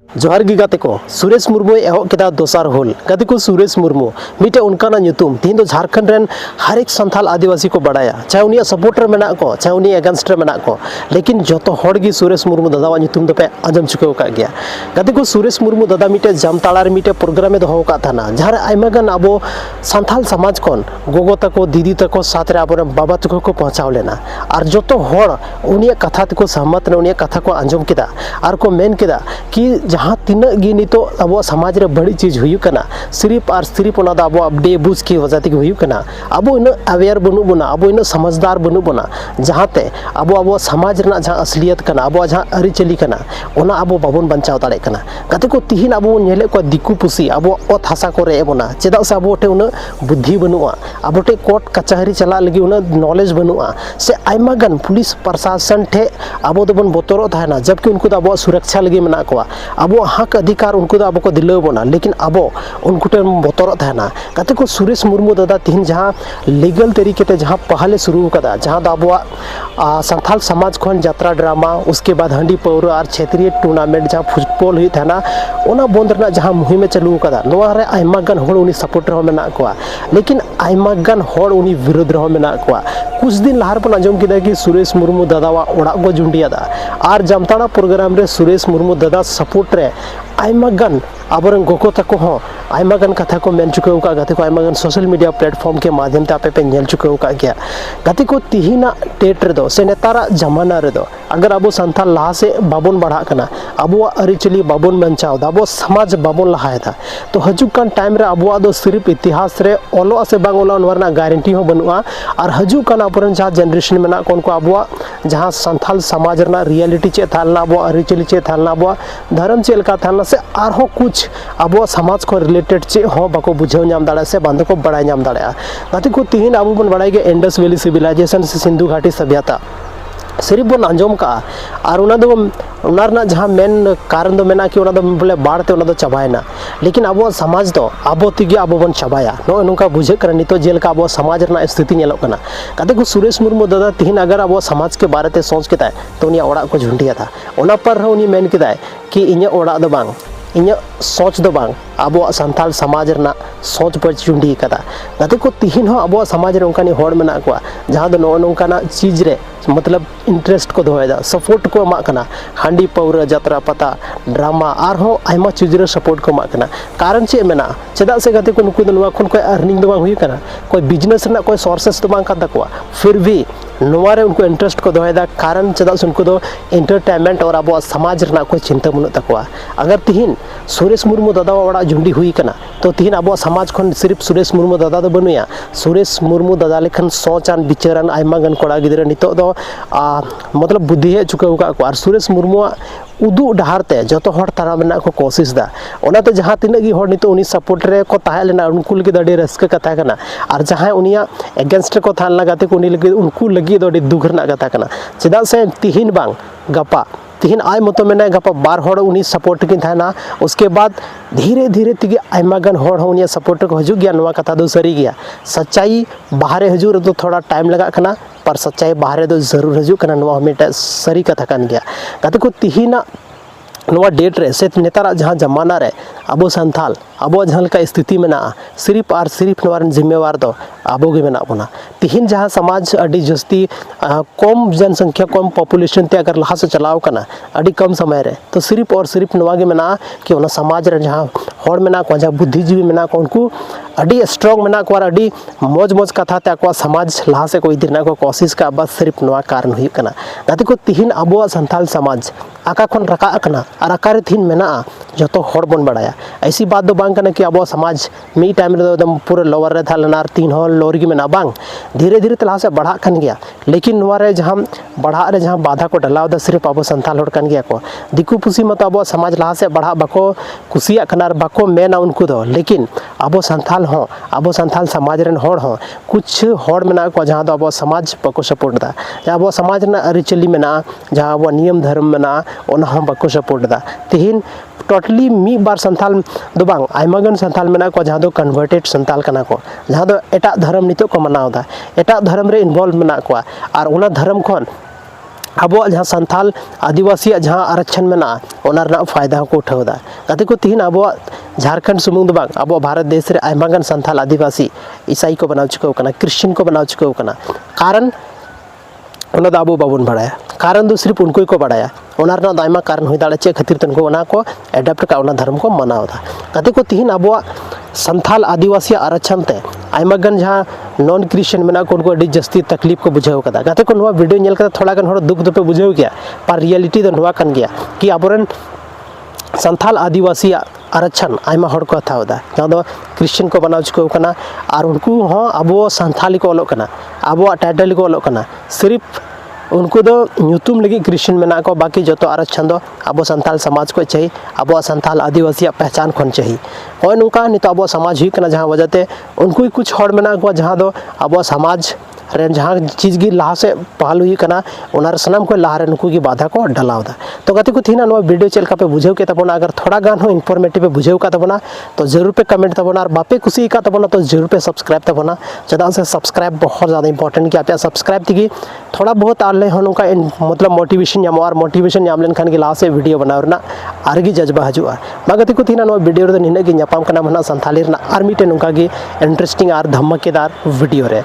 जोहार गी गाते को सुरेश मुर्मू एहब केदा दोसार होल गाते को सुरेश मुर्मू मिटे उनकाना ᱧᱩᱛᱩᱢ तीन झारखंड रेन हर एक संथाल आदिवासी को बड़ाया चाहे उनिया सपोर्टर मेना को चाहे उनिया अगेंस्ट रे मेना को लेकिन जोतो होड़ गी सुरेश मुर्मू दादा ᱧᱩᱛᱩᱢ दपे आंजम चुके का गया गाते को सुरेश मुर्मू दादा मिटे जामताड़ा रे मिटे प्रोग्राम में दोहो का थाना जहां आयमा गान अबो संथाल समाज कोन गोगो तको दीदी तको साथ रे अबो बाबा तको को पहुंचाव लेना और जोतो होड़ उनिया कथा तको सहमत ने उनिया कथा को आंजम केदा और को मेन केदा कि जहाँ तीना गी नितो अब समाज रे बड़ी चीज हुई कना सिर्फ और सिर्फ ओना अब डे बुझ की वजह ते हुई कना अब इन अवेयर बनु बना अब इन समझदार बनु बना जहाँ ते अब समाज रे जहाँ असलियत कना अब जहाँ अरी चली कना ओना अब बाबन बंचाव दाड़े कना गाते को तिहिन अब नेले को दिकु पुसी अब ओत हासा को रे बना चेदा से अब टे उन बुद्धि बनुआ अब टे कोर्ट कचहरी चला लगी उन नॉलेज बनुआ से आयमा गान पुलिस प्रशासन ठे अब दोबन बोतरो थाना जबकि उनको अब सुरक्षा लगी मेना को अब हक अधिकार उनको अब को दिलो बना लेकिन अब उनको टे बोतर थाना गाते को सुरेश मुर्मू दादा तीन जहाँ लीगल तरीके ते जहाँ पहले शुरू कदा जहाँ अब संथाल समाज खन यात्रा ड्रामा उसके बाद हंडी पौर और क्षेत्रीय टूर्नामेंट जहाँ फुटबॉल हुई थाना ओना बंद रना जहाँ मुहिम चलू कदा नोआ रे आयमा गान होड़ उनी सपोर्टर हो मेना को लेकिन आयमा गान होड़ उनी विरोध रहो मेना को कुछ दिन लहार पर आंजम किदा कि सुरेश मुर्मू दादा ओड़ा को जुंडियादा और जामताड़ा प्रोग्राम रे सुरेश मुर्मू दादा सपोर्ट रे आयमा गान आबरन गोको तको हो आयमा गान कथा को मेन चुके का गाते को आयमा गान सोशल मीडिया प्लेटफॉर्म के माध्यम ते आपे पे नेल चुके का गया गाते को तिहिना टेट रे दो से नेतारा जमाना रे दो अगर अब संथाल लहा से बाबन बढ़ा कना अब अरिचली बाबन बंचाव अब समाज बाबन लहाय था तो हजुक कान टाइम रे अब दो सिर्फ इतिहास रे ओलो से बांग ओला नवरना गारंटी हो बनुआ और हजुक कान अपरन जहाँ जनरेशन में ना कोन को अब जहाँ संथाल समाज रना रियलिटी चे थालना अब अरिचली चे थालना अब धर्म चे लका थालना से आर कुछ अब समाज को रिलेटेड चे हो बाको बुझाव नाम दाड़ा से बांध को बड़ाई नाम दाड़ा गाते को तीन अब बन बड़ाई के इंडस वैली सिविलाइजेशन से सिंधु घाटी सभ्यता सिर्फ बन आंजम का और उना जहाँ मेन कारण दो मेना कि बोले बाढ़ते उना चाबायना लेकिन अब समाज दो अब तेगे अब बन चाबाया नो नौका बुझे कर नितो जेलका अब समाज रना स्थिति नेलो कना गाते को सुरेश मुर्मू दादा तीन अगर अब समाज के बारे ते सोच केता तो उनिया ओड़ा को झुंडिया था ओना पर उनी मेन केदा कि इnya ओड़ा दो बांग इnya सोच दो बांग अब संथाल समाज रना सोच पर चुंडी कदा गाते को तिहिन हो अब समाज रे उनकानी होड़ मेना को जहाँ दो नो नौकाना चीज रे मतलब इंटरेस्ट को दोहेदा सपोर्ट को एमा कना हांडी पौर यात्रा पता ड्रामा और हो आयमा चीज रे सपोर्ट को एमा कना कारण चे मेना चेदा से गाते को नुकु दो नुवा खन कोई अर्निंग दो बांग हुई कना कोई बिजनेस रना कोई सोर्सेस दो बांग का तकवा फिर भी नोवा रे उनको इंटरेस्ट को दोहेदा कारण चेदा से उनको दो एंटरटेनमेंट और अब समाज रना कोई चिंता बनु तकवा अगर तिहिन सुरेश मुर्मू दादा ओड़ा झुंडी हुई कना तो तिहिन अब समाज खन सिर्फ सुरेश मुर्मू दादा दो बनुया सुरेश मुर्मू दादा लेखन सोचान बिचारान आयमा गन कोड़ा गिदरा नितो दो मतलब बुद्धि है चुके को और सुरेश मुर्मू उदू डहारते जो हर तारा में को कोशिश दा ओनाते जहाँ तीन गी हर नितो उनी सपोर्ट रे को ताहे लेना उनको लगे दो रस्का कथा कना और जहाँ उनिया एगेंस्ट को थान लगाते को उनी लगे उनको लगे दो दुख रना कथा कना चेदा से तिहिन बांग गपा तिहिन आय मतो मेना गपा बार होड़ उनी सपोर्ट की थाना उसके बाद धीरे धीरे तिगे आयमा गान होड़ हो उनिया सपोर्ट को हजू गया नवा कथा दो सरी गया सच्चाई बाहरे हजू रे तो थोड़ा टाइम लगा कना पर सच्चाई बाहरे दो जरूर हजू कना नवा हमेटा सरी कथा कान गया गाते को तिहिना नवा डेट रे से नेतारा जहाँ जमाना रे अब संथाल अब जहाँ का स्थिति में सिर्फ और सिर्फ नवा जिम्मेवार दो आबो गे मेना बना तिहिन जहाँ समाज अड़ी जस्ती कम जनसंख्या कम पॉपुलेशन ते अगर लहा से चलाव कना अड़ी कम समय रे तो सिर्फ और सिर्फ नवा गे मेना कि उना समाज रे जहाँ होड़ मेना को जहाँ बुद्धिजीवी मेना को उनको अड़ी स्ट्रॉन्ग मेना को अड़ी मौज मौज कथा ते को समाज लहा से कोई दिना को कोशिश का बस सिर्फ नवा कारण हुई कना गाते को तिहिन अब संथाल समाज आका खन रका कना और आकार थिन मेना जो तो होड़ बन बढ़ाया ऐसी बात दो बांग कना कि अब समाज मी टाइम रे एकदम पूरे लोअर रे था लनार तीन होल लोअर की मेना बांग धीरे धीरे तला से बढ़ा कन गया लेकिन नवा रे जहाँ बढ़ा रे जहाँ बाधा को डलाव दा सिर्फ अब संथाल होड़ कन गया को दिकु पुसी मत अब समाज लहा से बढ़ा बाको कुसिया कनार बाको मेना उनको दो लेकिन अब संथाल हो अब संथाल समाज रेन होड़ हो कुछ होड़ मेना को जहाँ दो अब समाज बाको सपोर्ट दा जहाँ अब समाज ना अरिचली मेना जहाँ अब नियम धर्म मेना ओना हम बाको सपोर्ट दा तिहिन टोटली मी बार संथाल दो बांग आयमागन संथाल मेना को जहाँ दो कन्वर्टेड संथाल कना को जहाँ दो एटा धर्म नितो को मनाव दा एटा धर्म रे इन्वॉल्व मेना को और ओना धर्म खन ᱟᱵᱚᱣᱟᱜ ᱡᱟᱦᱟᱸ ᱥᱟᱱᱛᱟᱞ ᱟᱹᱫᱤᱵᱟᱹᱥᱤᱭᱟᱜ ᱡᱟᱦᱟᱸ ᱟᱨᱚᱪᱷᱚᱱ ᱢᱮᱱᱟᱜᱼᱟ ᱚᱱᱟ ᱨᱮᱱᱟᱜ ᱯᱷᱟᱭᱫᱟ ᱦᱚᱸᱠᱚ ᱩᱴᱷᱟᱹᱣᱫᱟ ᱜᱟᱛᱮ ᱠᱚ ᱛᱤᱦᱤᱧ ᱟᱵᱚᱣᱟᱜ ᱡᱷᱟᱲᱠᱷᱚᱸᱰ ᱥᱩᱢᱩᱝ ᱫᱚ ᱵᱟᱝ ᱟᱵᱚᱣᱟᱜ ᱵᱷᱟᱨᱚत ᱫᱮश ᱨᱮ ᱟᱭᱢᱟ ᱜᱟᱱ ᱥᱟᱱᱛᱟᱞ ᱟᱹᱫᱤᱵᱟᱹᱥᱤ ᱤᱥᱟई ᱠᱚ ᱵᱮᱱᱟᱣ ᱪᱩᱠᱟᱹᱣ ᱠᱟᱱᱟ ᱠᱨᱤᱥᱪᱟᱱ ᱠᱚ ᱵᱮᱱᱟᱣ ᱪᱩᱠᱟᱹᱣ ᱠᱟᱱᱟ ᱠᱟᱨᱚᱱ ᱚᱱᱟ ᱫᱚ ᱟᱵᱚ ᱵᱟᱵᱚᱱ ᱵᱟᱲᱟᱭᱟ ᱠᱟᱨᱚᱱ ᱫᱚ ᱥᱤᱨफ ᱩᱱᱠᱩ ᱜᱮᱠᱚ ᱵᱟᱲᱟᱭᱟ ᱚᱱᱟ ᱨᱮᱱᱟᱜ ᱫᱚ ᱟᱭᱢᱟ ᱠᱟᱨᱚᱱ ᱦᱩᱭ ᱫᱟᱲᱮᱭᱟᱜᱼᱟ ᱪᱮᱫ ᱠᱷᱟᱹᱛᱤᱨ ᱛᱮ ᱩᱱᱠᱩ ᱚᱱᱟ ᱠᱚ ᱮᱰᱟᱯᱴ ᱠᱟᱜᱼᱟ ᱚᱱᱟ ᱫᱷᱚᱨᱚᱢ ᱠᱚ ᱢᱟᱱᱟᱣᱫᱟ ᱜᱟᱛᱮ ᱠᱚ ᱛᱤᱦᱤᱧ ᱟᱵᱚᱣᱟᱜ ᱥᱟᱱᱛᱟᱞ ᱟᱹᱫᱤᱵᱟᱹᱥᱤᱭᱟᱜ ᱟᱨᱚᱪᱷᱚᱱ ᱛᱮ ᱟᱭᱢᱟ ᱜᱟᱱ ᱡᱟᱦᱟᱸ ᱱᱚᱱ ᱠᱨᱤᱥᱪᱟᱱ ᱢᱮᱱᱟᱜ ᱠᱚ ᱩᱱᱠᱩ ᱟᱹᱰᱤ ᱡᱟᱹᱥᱛᱤ ᱛᱟᱠᱞᱤᱯ ᱠᱚ ᱵᱩᱡᱷᱟᱹᱣ ᱠᱟᱫᱟ ᱜᱟᱛᱮ ᱠᱚ ᱱᱚᱣᱟ ᱵᱷᱤᱰᱤᱭᱳ ᱧᱮᱞ ᱠᱟᱛᱮ ᱛᱷᱚᱲᱟ ᱜᱟᱱ ᱦᱚᱲ ᱫᱩᱠ ᱫᱚᱯᱮ ᱵᱩᱡᱷᱟᱹᱣ ᱜᱮᱭᱟ ᱯᱟᱨ ᱨᱤᱭᱮᱞᱤᱴᱤ ᱫᱚ ᱱᱚᱣᱟ ᱠᱟᱱ ᱜᱮᱭᱟ कि आबोरेन संथाल आदिवासिया आरक्षण आयमा हड़ को हथावदा जहाँ दो क्रिश्चियन को बनाव चुको कना और उनको हाँ अबो संथाली को ऑलोक कना अबो टाइटल को ऑलोक कना सिर्फ उनको दो न्यूतुम लगी क्रिश्चियन में ना को बाकी जो तो आरक्षण दो अबो संथाल समाज को चाहिए अबो संथाल आदिवासी पहचान खन चाहिए और नुका नितो अबो समाज ही कना जहाँ वजह ते उनको ही कुछ हड़ में ना को जहाँ दो अबो समाज रेन जहाँ चीज़ की लाह से पहल हुई कना उनार सनम को लाह रे नुकु की बाधा को डलावदा तो गति को थी ना वीडियो चल का पे बुझेव के तबना अगर थोड़ा गान हो इन्फॉर्मेटिव पे बुझेव का तबना तो जरूर पे कमेंट तबना और बापे खुशी का तबना तो जरूर पे सब्सक्राइब तबना चदा से सब्सक्राइब बहुत ज़्यादा इंपॉर्टेंट कि आप सब्सक्राइब थी थोड़ा बहुत आले हो नुका मतलब मोटिवेशन या और मोटिवेशन नाम लेन खान की लाह से वीडियो बनावना आरगी जज्बा हजुआ गति को थी ना वीडियो रे निना गी ᱧᱟᱯᱟᱢ ᱠᱟᱱᱟ ᱢᱟᱱᱟ ᱥᱟᱱᱛᱟᱞᱤ ᱨᱮᱱᱟᱜ ᱟᱨ ᱢᱤᱫᱴᱮᱱ ᱱᱚᱝᱠᱟ ᱜᱮ इंटरेस्टिंग और धमाकेदार वीडियो रे